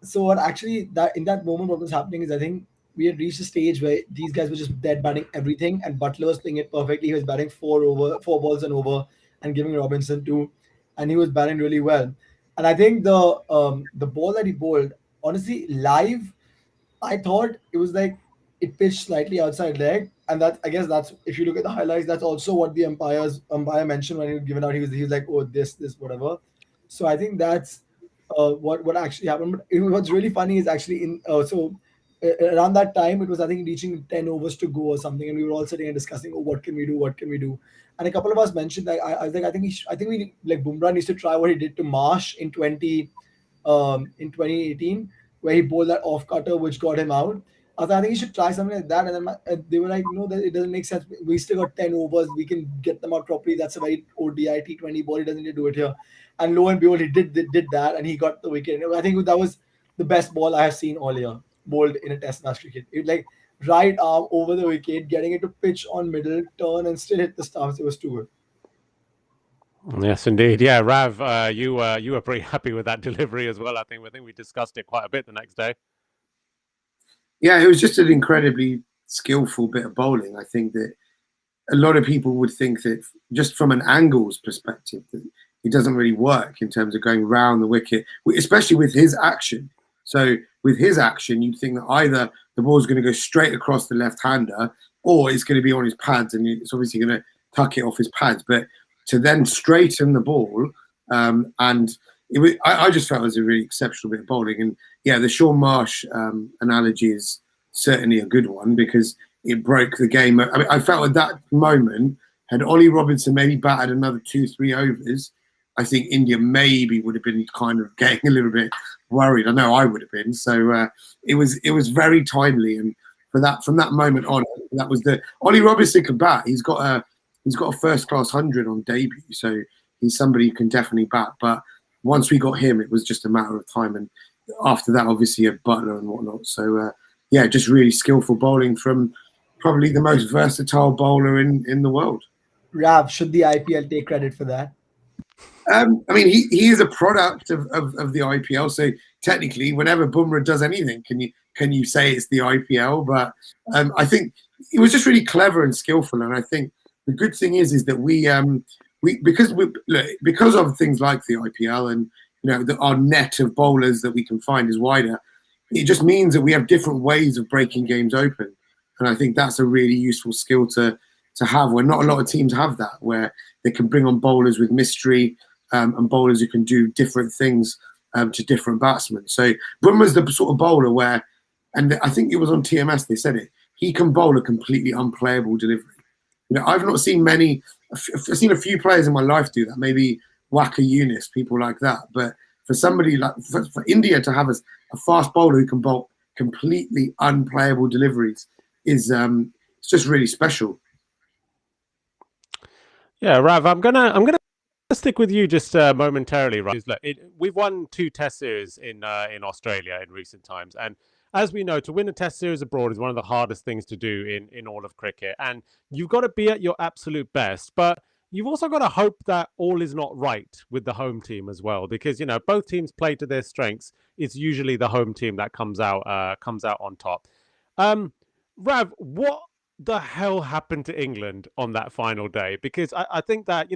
so. What actually that in that moment, what was happening is I think we had reached a stage where these guys were just dead batting everything, and Butler was playing it perfectly. He was batting four balls and over, and giving Robinson two, and he was batting really well. And I think the ball that he bowled, honestly, live, I thought it was like it pitched slightly outside leg, and that I guess that's if you look at the highlights, that's also what the umpire mentioned when he was given out. He was like, oh, this whatever. So I think that's what actually happened. But what's really funny is actually around that time it was I think reaching 10 overs to go or something, and we were all sitting and discussing, oh, what can we do, what can we do? And a couple of us mentioned that I was like, I think we like Bumrah needs to try what he did to Marsh in 2018, where he bowled that off cutter which got him out. I was like, I think he should try something like that. And then they were like, no, that it doesn't make sense. We still got 10 overs. We can get them out properly. That's a very ODI T20 ball. He doesn't need to do it here. And lo and behold, he did that, and he got the wicket. I think that was the best ball I have seen all year bowled in a Test match cricket. It like right arm over the wicket, getting it to pitch on middle, turn, and still hit the stumps. It was too good. Yes, indeed. Yeah, Rav, you were pretty happy with that delivery as well. I think we discussed it quite a bit the next day. Yeah, it was just an incredibly skillful bit of bowling. I think that a lot of people would think that just from an angles perspective, that it doesn't really work in terms of going round the wicket, especially with his action. So with his action, you'd think that either the ball's going to go straight across the left-hander, or it's going to be on his pads, and it's obviously going to tuck it off his pads. But to then straighten the ball, and I just felt it was a really exceptional bit of bowling. And yeah, the Sean Marsh analogy is certainly a good one, because it broke the game. I mean, I felt at that moment, had Ollie Robinson maybe batted another 2-3 overs, I think India maybe would have been kind of getting a little bit worried. I know I would have been. So it was very timely, and from that moment on, that was the Ollie Robinson can bat. He's got a first class 100 on debut, so he's somebody who can definitely bat. But once we got him, it was just a matter of time, and after that, obviously, you had Butler and whatnot. So yeah, just really skillful bowling from probably the most versatile bowler in the world. Rav, should the IPL take credit for that? I mean, he is a product of the IPL. So technically, whenever Bumrah does anything, can you say it's the IPL? But I think it was just really clever and skillful. And I think the good thing is that we because of things like the IPL, and our net of bowlers that we can find is wider. It just means that we have different ways of breaking games open, and I think that's a really useful skill to have. Where not a lot of teams have that, where they can bring on bowlers with mystery. And bowlers who can do different things to different batsmen. So Bumrah's the sort of bowler where, and I think it was on TMS they said it, he can bowl a completely unplayable delivery. I've not seen many. I've seen a few players in my life do that. Maybe Waka Yunus, people like that. But for somebody like for India to have a fast bowler who can bowl completely unplayable deliveries is it's just really special. Yeah, Rav, I'm gonna stick with you just momentarily, right? Look, we've won 2 Test series in Australia in recent times, and as we know, to win a Test series abroad is one of the hardest things to do in all of cricket, and you've got to be at your absolute best. But you've also got to hope that all is not right with the home team as well, because both teams play to their strengths. It's usually the home team that comes out on top. Rav, what the hell happened to England on that final day? Because I think that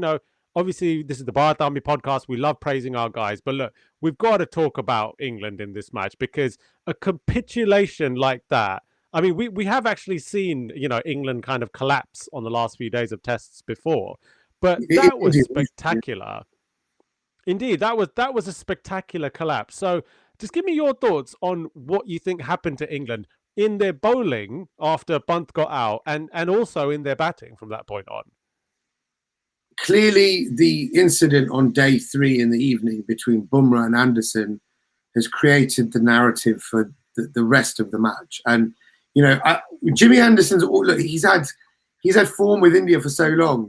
obviously this is the Bharat Army podcast. We love praising our guys, but look, we've got to talk about England in this match, because a capitulation like that. I mean, we have actually seen England kind of collapse on the last few days of tests before, but that was spectacular. Indeed, that was a spectacular collapse. So, just give me your thoughts on what you think happened to England in their bowling after Bunt got out, and also in their batting from that point on. Clearly, the incident on day 3 in the evening between Bumrah and Anderson has created the narrative for the rest of the match. And Jimmy Anderson's he's had form with India for so long.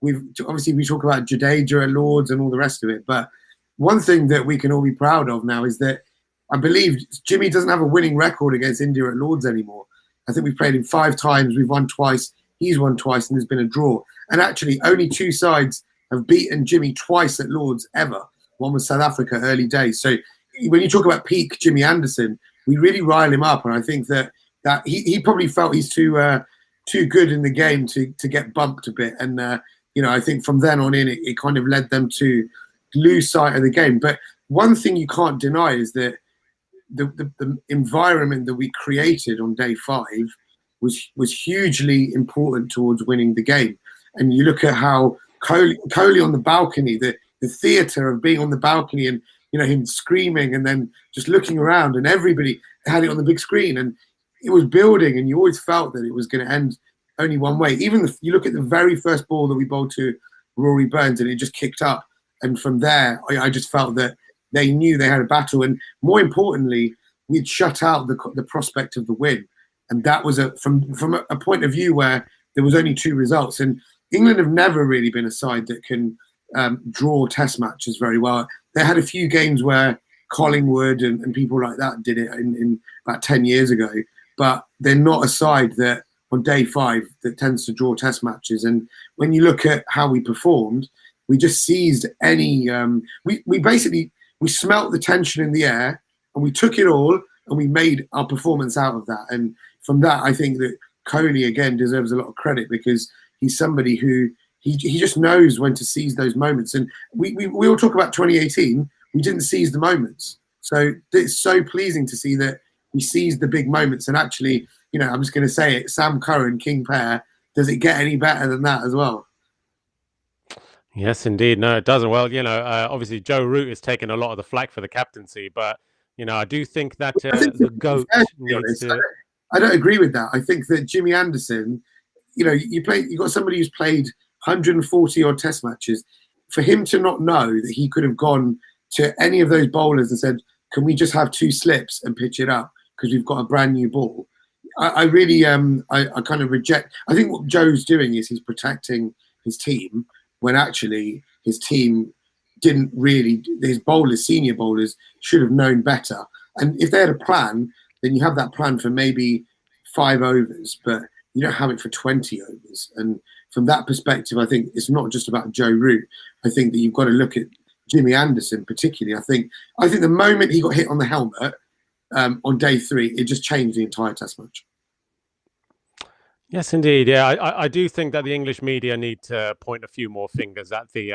We talk about Jadeja at Lords and all the rest of it, but one thing that we can all be proud of now is that I believe Jimmy doesn't have a winning record against India at Lords anymore. I think we've played him 5 times, we've won twice, he's won twice, and there's been a draw. And actually, only 2 sides have beaten Jimmy twice at Lords ever. One was South Africa early days. So when you talk about peak Jimmy Anderson, we really rile him up, and I think that he probably felt he's too good in the game to get bumped a bit. And I think from then on in, it kind of led them to lose sight of the game. But one thing you can't deny is that the environment that we created on day 5 was hugely important towards winning the game. And you look at how Kohli on the balcony, the theatre of being on the balcony, and him screaming and then just looking around, and everybody had it on the big screen, and it was building, and you always felt that it was going to end only one way. Even if you look at the very first ball that we bowled to Rory Burns, and it just kicked up, and from there I just felt that they knew they had a battle, and more importantly, we'd shut out the prospect of the win. And that was from a point of view where there was only 2 results. And England have never really been a side that can draw test matches very well. They had a few games where Collingwood and people like that did it in about 10 years ago, but they're not a side that on day 5 that tends to draw test matches. And when you look at how we performed, we just seized any we smelt the tension in the air, and we took it all, and we made our performance out of that. And from that, I think that Kohli again deserves a lot of credit, because he's somebody who he just knows when to seize those moments. And we all talk about 2018, we didn't seize the moments. So it's so pleasing to see that we seized the big moments. And actually, I'm just going to say it, Sam Curran, King Pair, does it get any better than that as well? Yes, indeed. No, it doesn't. Well, obviously Joe Root is taking a lot of the flack for the captaincy, but I do think that the GOAT needs to. I don't agree with that. I think that Jimmy Anderson, you got somebody who's played 140 odd test matches. For him to not know that he could have gone to any of those bowlers and said, "Can we just have 2 slips and pitch it up because we've got a brand new ball?" I really I kind of reject. I think what Joe's doing is he's protecting his team, when actually his team didn't really, his bowlers, senior bowlers, should have known better. And if they had a plan, then you have that plan for maybe 5 overs, but you don't have it for 20 overs. And from that perspective, I think it's not just about Joe Root. I think that you've got to look at Jimmy Anderson particularly. I think the moment he got hit on the helmet on day 3, it just changed the entire test match. Yes, indeed. Yeah, I do think that the English media need to point a few more fingers at the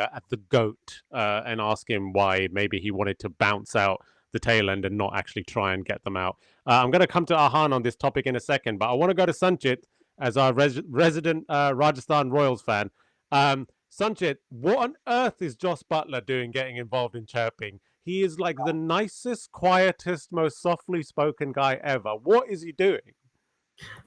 GOAT and ask him why maybe he wanted to bounce out the tail end and not actually try and get them out. I'm going to come to Ahan on this topic in a second, but I want to go to Sanchit as our resident Rajasthan Royals fan. Sanchit, what on earth is Jos Buttler doing getting involved in chirping? He is like the nicest, quietest, most softly spoken guy ever. What is he doing?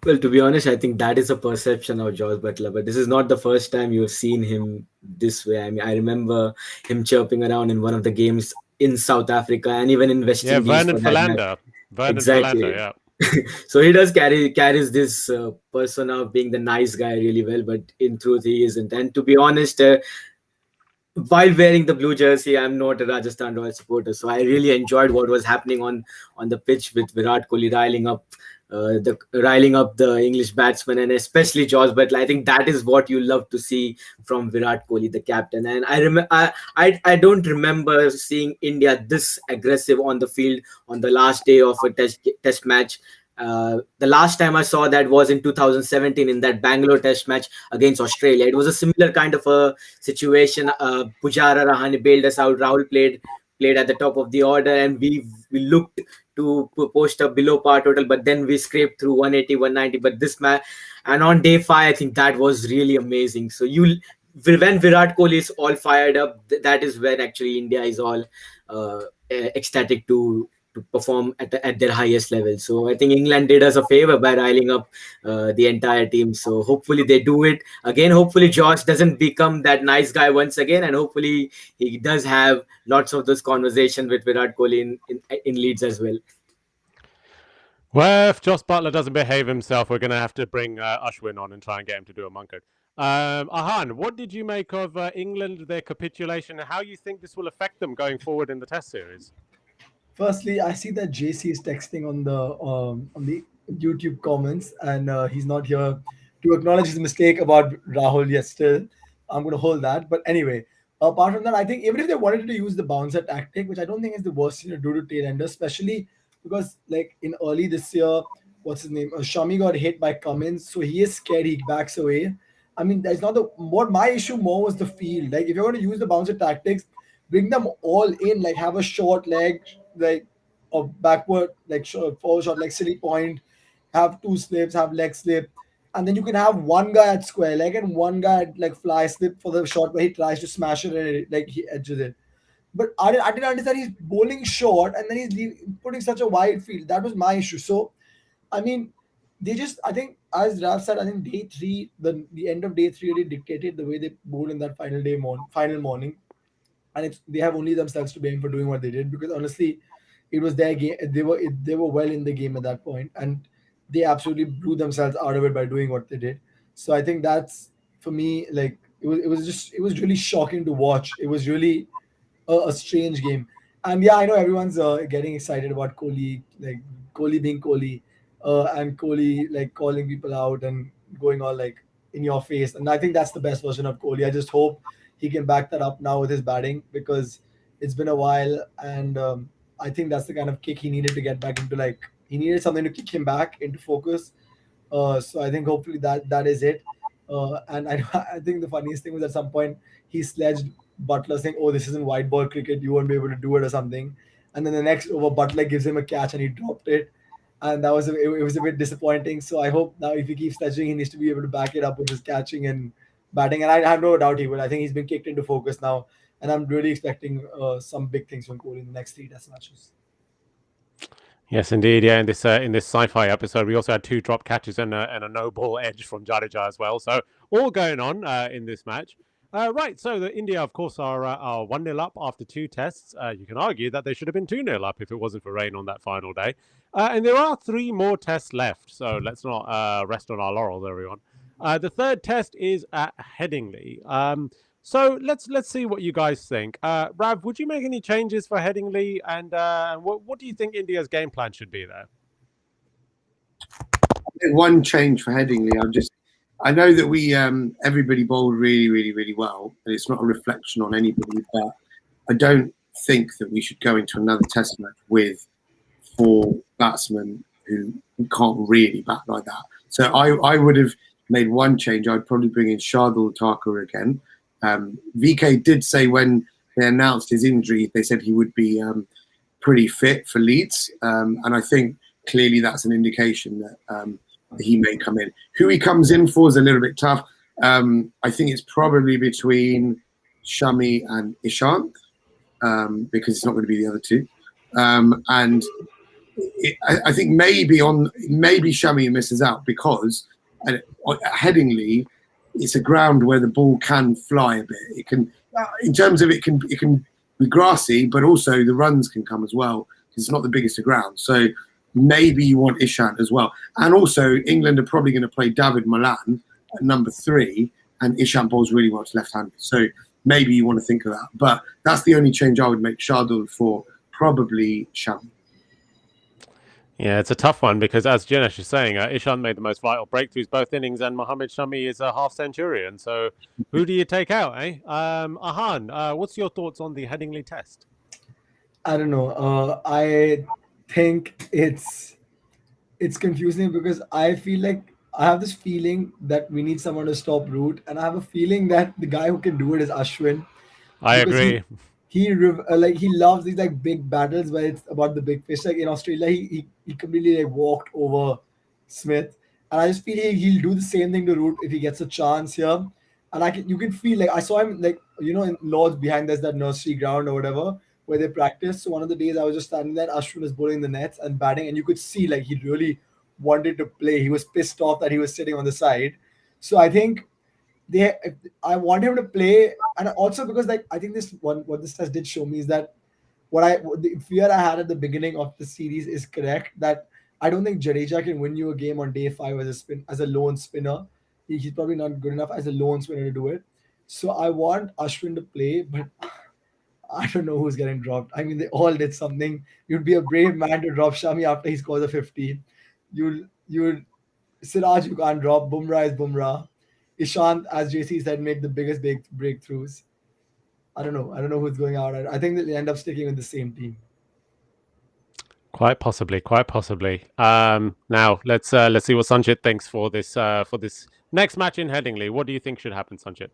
Well, to be honest, I think that is a perception of Jos Buttler, but this is not the first time you've seen him this way. I mean, I remember him chirping around in one of the games in South Africa and even in West Indies. Vernon Philander. Exactly. Philander, yeah. So he does carries this persona of being the nice guy really well, but in truth he isn't. And to be honest, while wearing the blue jersey, I'm not a Rajasthan Royals supporter, so I really enjoyed what was happening on the pitch with Virat Kohli riling up the riling up the English batsmen and especially George. But I think that is what you love to see from Virat Kohli, the captain. And I don't remember seeing India this aggressive on the field on the last day of a test match. The last time I saw that was in 2017 in that Bangalore test match against Australia. It was a similar kind of a situation. Pujara Rahane bailed us out. Rahul played at the top of the order, and we looked to post a below par total, but then we scraped through 180, 190. But this match, and on day 5, I think that was really amazing. So when Virat Kohli is all fired up, that is when actually India is all ecstatic to perform at their highest level. So I think England did us a favor by riling up the entire team. So hopefully they do it again. Hopefully Josh doesn't become that nice guy once again, and hopefully he does have lots of those conversations with Virat Kohli in Leeds as well. Well, if Josh Butler doesn't behave himself, we're going to have to bring Ashwin on and try and get him to do a Moncard. Ahan, what did you make of England, their capitulation, and how you think this will affect them going forward in the Test series? Firstly, I see that JC is texting on the YouTube comments, and he's not here to acknowledge his mistake about Rahul yet. Still, I'm going to hold that. But anyway, apart from that, I think even if they wanted to use the bouncer tactic, which I don't think is the worst thing to do to tail ender, especially because like in early this year, what's his name? Shami got hit by Cummins, so he is scared. He backs away. I mean, that's not the what my issue more was the field. Like if you're going to use the bouncer tactics, bring them all in. Like have a short leg, like a backward, like forward shot, like silly point. Have 2 slips, have leg slip, and then you can have one guy at square leg and one guy at like fly slip for the shot where he tries to smash it and like he edges it. But I didn't understand he's bowling short and then putting such a wide field. That was my issue. So, I mean, they just, I think, as Raf said, I think day 3, the end of day 3 really dictated the way they bowled in that final morning. And they have only themselves to blame for doing what they did, because honestly, it was their game. They were well in the game at that point, and they absolutely blew themselves out of it by doing what they did. So I think that's, for me, like it was really shocking to watch. It was really a strange game. And yeah, I know everyone's getting excited about Kohli, like Kohli being Kohli, and Kohli like calling people out and going all like in your face. And I think that's the best version of Kohli. I just hope he can back that up now with his batting, because it's been a while, and I think that's the kind of kick he needed to get back into. Like he needed something to kick him back into focus. So I think hopefully that is it. And I think the funniest thing was at some point he sledged Butler saying, "Oh, this isn't white ball cricket. You won't be able to do it," or something. And then the next over, Butler gives him a catch and he dropped it. And it was a bit disappointing. So I hope now if he keeps sledging, he needs to be able to back it up with his catching and batting. And I have no doubt he will. I think he's been kicked into focus now, and I'm really expecting some big things from Kohli in the next 3 Test matches. Yes, indeed. Yeah, in this sci-fi episode, we also had 2 drop catches and a no ball edge from Jadeja as well. So all going on in this match. Right, so India, of course, are 1-0 up after 2 tests. You can argue that they should have been 2-0 up if it wasn't for rain on that final day. And there are 3 more tests left, so let's not rest on our laurels, everyone. The 3rd test is at Headingley. So let's see what you guys think. Rav, would you make any changes for Headingley, and what do you think India's game plan should be there? One change for Headingley. I know that we everybody bowled really, really, really well, and it's not a reflection on anybody, but I don't think that we should go into another Test match with 4 batsmen who can't really bat like that. So I would have made one change. I'd probably bring in Shardul Thakur again. VK did say when they announced his injury, they said he would be pretty fit for Leeds, and I think clearly that's an indication that he may come in. Who he comes in for is a little bit tough. I think it's probably between Shami and Ishant, because it's not going to be the other 2. And I think maybe Shami misses out because at Headingley, it's a ground where the ball can fly a bit. It can, in terms of it can be grassy, but also the runs can come as well. It's not the biggest of grounds, so maybe you want Ishant as well. And also, England are probably going to play David Malan at number 3, and Ishant bowls really well to left-handed. So maybe you want to think of that. But that's the only change I would make. Shardul for probably Shami. Yeah, it's a tough one because, as Jinesh is saying, Ishant made the most vital breakthroughs both innings, and Mohammad Shami is a half centurion. So, who do you take out, eh? Ahan, what's your thoughts on the Headingley Test? I don't know. I think it's confusing because I feel like I have this feeling that we need someone to stop Root, and I have a feeling that the guy who can do it is Ashwin, I because agree. like he loves these like big battles where it's about the big fish. Like in Australia, he completely like walked over Smith, and I just feel he'll do the same thing to Root if he gets a chance here. And you can feel like I saw him like in Lords behind there's that nursery ground or whatever where they practice. So one of the days I was just standing there, Ashwin was bowling the nets and batting, and you could see like he really wanted to play. He was pissed off that he was sitting on the side. So I think they I want him to play, and also because like I think this one what this test did show me is that the fear I had at the beginning of the series is correct, that I don't think Jadeja can win you a game on day 5 as a lone spinner. He's probably not good enough as a lone spinner to do it. So I want Ashwin to play, but I don't know who's getting dropped. I mean, they all did something. You'd be a brave man to drop Shami after he scores a 50. You'll Siraj, you can't drop. Bumrah is Bumrah. Ishant, as JC said, make the biggest big breakthroughs. I don't know. I don't know who's going out. I think they'll end up sticking with the same team. Quite possibly, quite possibly. Now let's see what Sanjit thinks for this next match in Headingley. What do you think should happen, Sanjit?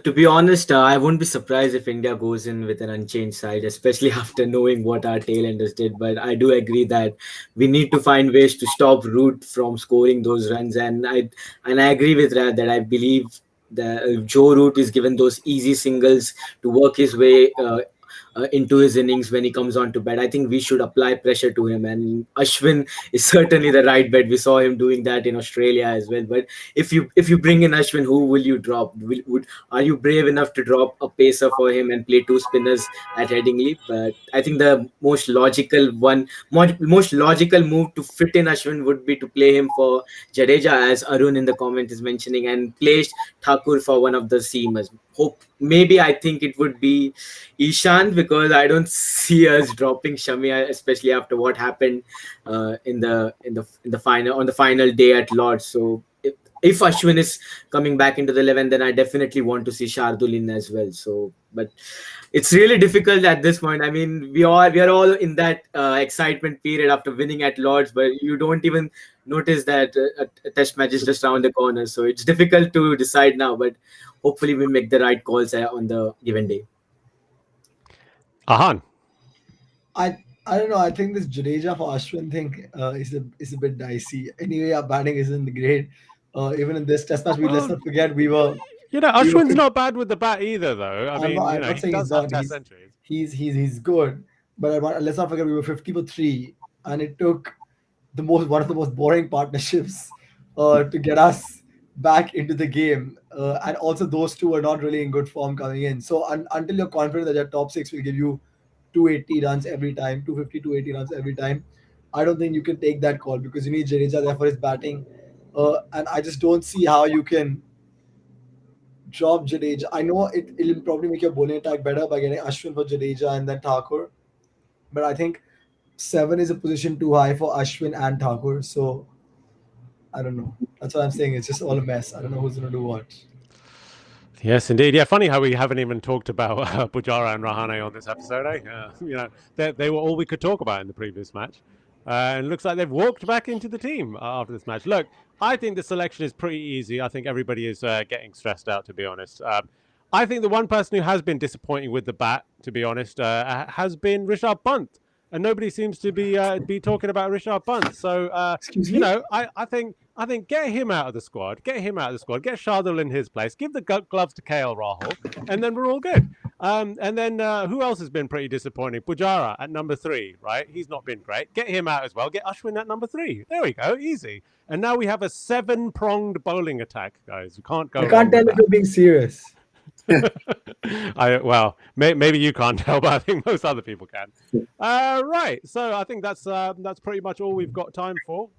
To be honest, I wouldn't be surprised if India goes in with an unchanged side, especially after knowing what our tailenders did. But I do agree that we need to find ways to stop Root from scoring those runs, and I agree with Rad that I believe that Joe Root is given those easy singles to work his way into his innings when he comes on to bat. I think we should apply pressure to him, and Ashwin is certainly the right bet. We saw him doing that in Australia as well. But if you bring in Ashwin, who will you drop? Are you brave enough to drop a pacer for him and play two spinners at Headingley? But I think the most logical move to fit in Ashwin would be to play him for Jadeja, as Arun in the comment is mentioning, and play Thakur for one of the seamers. Maybe I think it would be Ishant, because I don't see us dropping Shami, especially after what happened in the final on the final day at Lords. So if Ashwin is coming back into the 11, then I definitely want to see Shardul in as well. So, but it's really difficult at this point. I mean, we are all in that excitement period after winning at Lords, but you don't even notice that a test match is just around the corner. So it's difficult to decide now, but hopefully we make the right calls on the given day. Ahan. I don't know. I think this Jadeja for Ashwin thing is a bit dicey. Anyway, our batting isn't great. Even in this test match, let's not forget we were. Ashwin's not bad with the bat either, though. I'm not he saying he's does have not. test centuries. He's good, but let's not forget we were 50 for 3, and it took one of the most boring partnerships to get us back into the game. And also those two are not really in good form coming in. So until you're confident that your top 6 will give you 280 runs every time, 250, 280 runs every time, I don't think you can take that call, because you need Jadeja there for his batting. And I just don't see how you can drop Jadeja. I know it'll probably make your bowling attack better by getting Ashwin for Jadeja and then Thakur, but I think 7 is a position too high for Ashwin and Thakur. So I don't know. That's what I'm saying. It's just all a mess. I don't know who's going to do what. Yes, indeed. Yeah, funny how we haven't even talked about Pujara and Rahane on this episode. They were all we could talk about in the previous match. And it looks like they've walked back into the team after this match. Look, I think the selection is pretty easy. I think everybody is getting stressed out, to be honest. I think the one person who has been disappointing with the bat, to be honest, has been Rishabh Pant. And nobody seems to be talking about Rishabh Pant. So, I think get him out of the squad. Get Shardul in his place. Give the gloves to KL Rahul, and then we're all good. And then who else has been pretty disappointing? Pujara at number 3, right? He's not been great. Get him out as well. Get Ashwin at number 3. There we go. Easy. And now we have a 7-pronged bowling attack, guys. We can't go. I can't tell if you're being serious. Well, maybe you can't tell, but I think most other people can. Right. So I think that's pretty much all we've got time for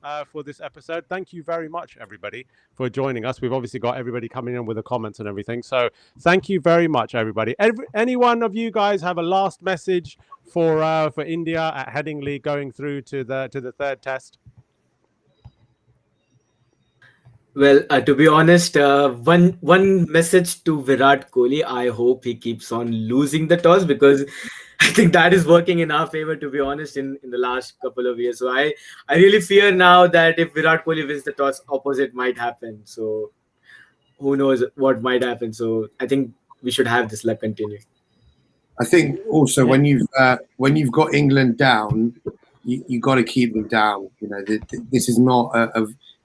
this episode. Thank you very much, everybody, for joining us. We've obviously got everybody coming in with the comments and everything. So thank you very much, everybody. Any one of you guys have a last message for India at Headingley going through to the third test? Well, to be honest, one message to Virat Kohli. I hope he keeps on losing the toss, because I think that is working in our favor, to be honest, in the last couple of years. So I really fear now that if Virat Kohli wins the toss, opposite might happen. So who knows what might happen. So I think we should have this luck continue. I think also when you've got England down, you got to keep them down. You know, this is not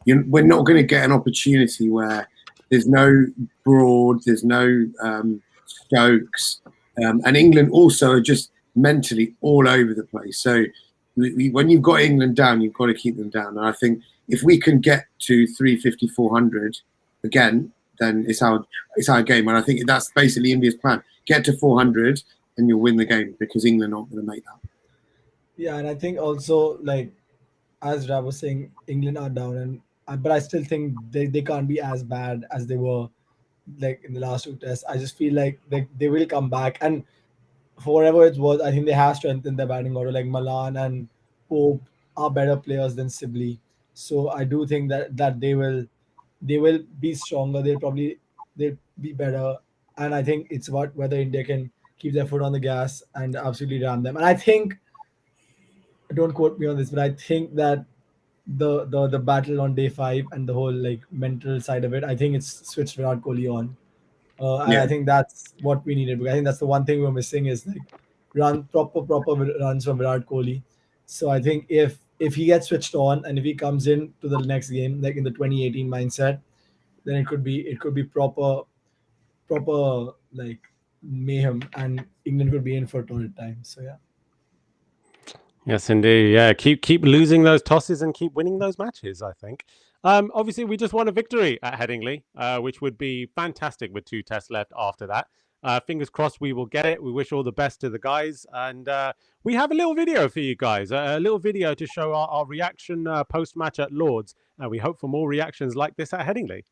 we're not going to get an opportunity where there's no Broad, there's no Stokes, and England also are just mentally all over the place. So when you've got England down, you've got to keep them down. And I think if we can get to 350, 400 again, then it's our game. And I think that's basically India's plan: get to 400 and you'll win the game, because England aren't going to make that. Yeah, and I think also, like as Rav was saying, England are down, but I still think they can't be as bad as they were like in the last two tests. I just feel like they will come back, and for whatever it was, I think they have strengthened their batting order. Like Malan and Pope are better players than Sibley, so I do think that they will be stronger. They'll be better, and I think it's about whether India can keep their foot on the gas and absolutely ram them. And I think, don't quote me on this, but I think that the battle on day 5 and the whole like mental side of it, I think it's switched Virat Kohli on. And I think that's what we needed, because I think that's the one thing we're missing is like proper runs from Virat Kohli. So I think if he gets switched on and if he comes in to the next game like in the 2018 mindset, then it could be proper like mayhem, and England could be in for torrid time. So yeah. Yes, indeed. Yeah, keep losing those tosses and keep winning those matches, I think. Obviously, we just won a victory at Headingley, which would be fantastic with 2 tests left after that. Fingers crossed we will get it. We wish all the best to the guys. And we have a little video for you guys, a little video to show our reaction post-match at Lords. And we hope for more reactions like this at Headingley.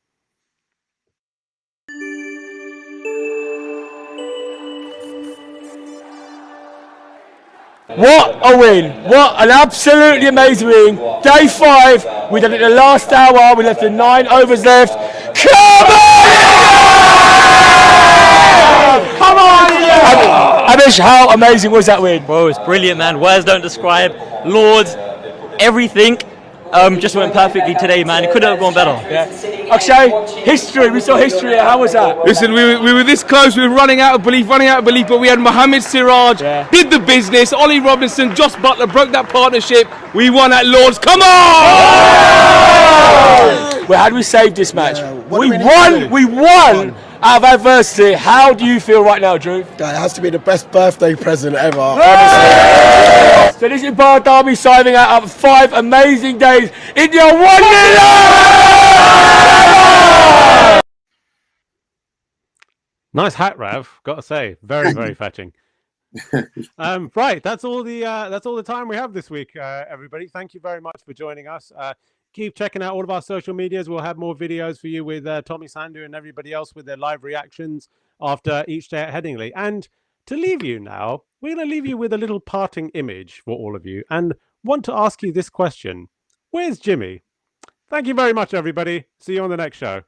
What a win! What an absolutely amazing win! Day 5, we did it the last hour, we left the 9 overs left. Come on! Come on! Amish, how amazing was that win? Bro, it's brilliant, man. Words don't describe. Lords, everything just went perfectly today, man. It couldn't have gone better. Yeah. Akshay, history. We saw history. How was that? Listen, we were this close. We were running out of belief. But we had Mohammed Siraj, did the business. Ollie Robinson, Josh Butler broke that partnership. We won at Lords. Come on! Well, how do we save this match? We won out of adversity. How do you feel right now, Drew? That has to be the best birthday present ever. Honestly. So this is Bar Derby signing out of 5 amazing days. India 1-0! Nice hat, Rav. Got to say, very fetching. Right, that's all the time we have this week, everybody. Thank you very much for joining us. Keep checking out all of our social medias. We'll have more videos for you with Tommy Sandu and everybody else with their live reactions after each day at Headingley. And to leave you now, we're going to leave you with a little parting image for all of you and want to ask you this question. Where's Jimmy? Thank you very much, everybody. See you on the next show.